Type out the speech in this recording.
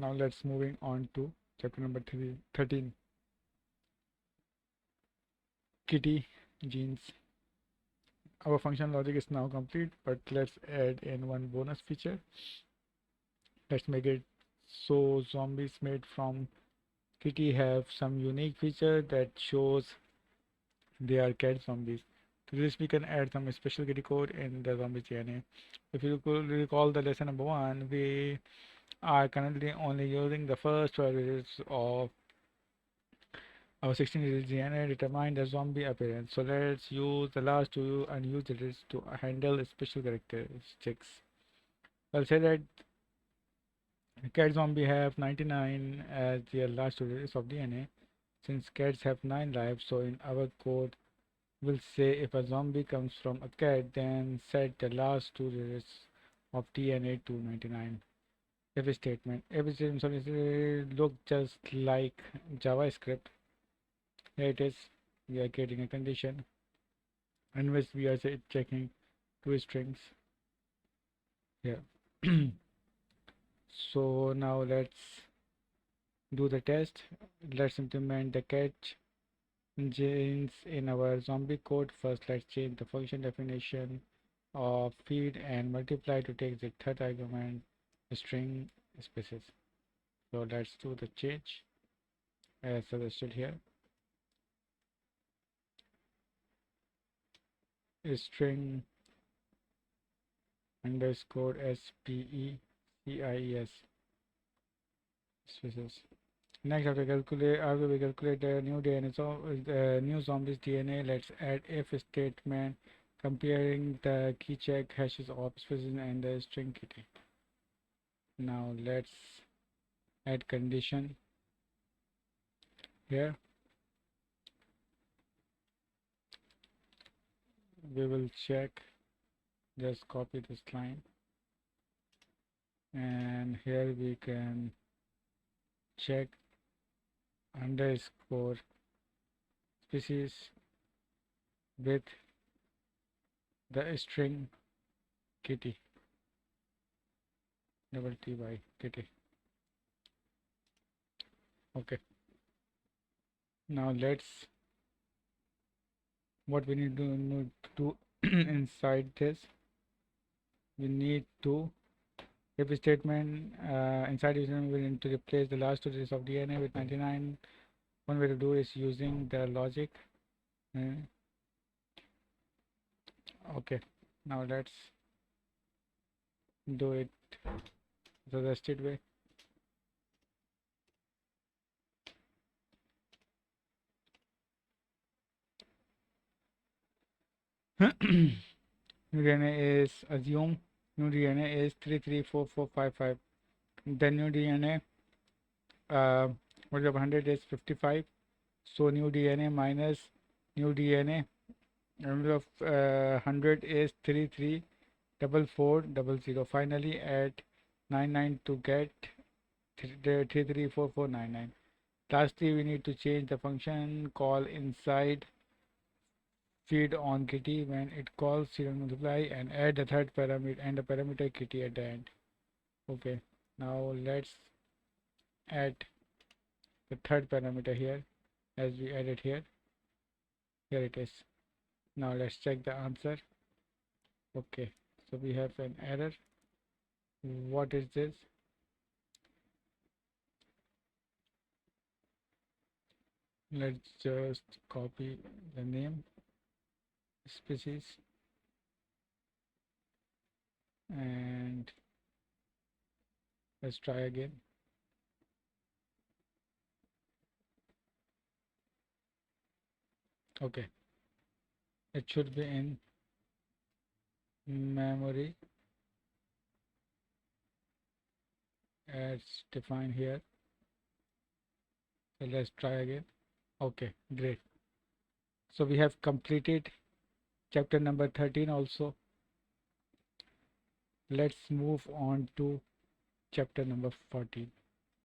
Now let's moving on to chapter number 13. Kitty genes. Our function logic is now complete, but let's add in one bonus feature. Let's make it so zombies made from kitty have some unique feature that shows they are cat zombies. To this we can add some special kitty code in the zombie DNA. If you recall the lesson number 1, we are currently only using the first 12 digits of our 16-digit DNA determine the zombie appearance. So let's use the last two unused digits to handle special characteristics. I'll say that cat zombie have 99 as their last two digits of DNA. Since cats have 9 lives, so in our code we'll say if a zombie comes from a cat, then set the last two digits of DNA to 99. If statement. If statement look just like JavaScript. Here it is. We are creating a condition in which we are checking two strings here. So now let's do the test. Let's implement the catch genes in our zombie code. First, let's change the function definition of feed and multiply to take the third argument string spaces. So let's do the change as suggested here. String underscore SPECIES spaces. Next, after we calculate the new DNA, the new zombie's DNA, let's add if statement comparing the key check hashes of spaces and the string kitty. Now let's add condition here. We will check, just copy this line, and here we can check underscore species with the string kitty, double ty kitty. Okay, now let's what we need to do inside this. We need to if statement inside using we need to replace the last two digits of DNA with 99. One way to do is using the logic. Okay, now let's do it the suggested way. New DNA is assume new DNA is 334455. The new DNA what of 100 is 55. So new DNA minus new DNA of 100 is 334400. Finally add 99 to get 334499. Lastly, we need to change the function call inside feed on kitty when it calls serial multiply and add the third parameter and the parameter kitty at the end. Okay, now let's add the third parameter here as we added here. Here it is. Now let's check the answer. Okay, so we have an error. What is this? Let's just copy the name species and let's try again. Okay, it should be in memory as defined here. So let's try again. Okay, great. So we have completed chapter number 13 also. Let's move on to chapter number 14.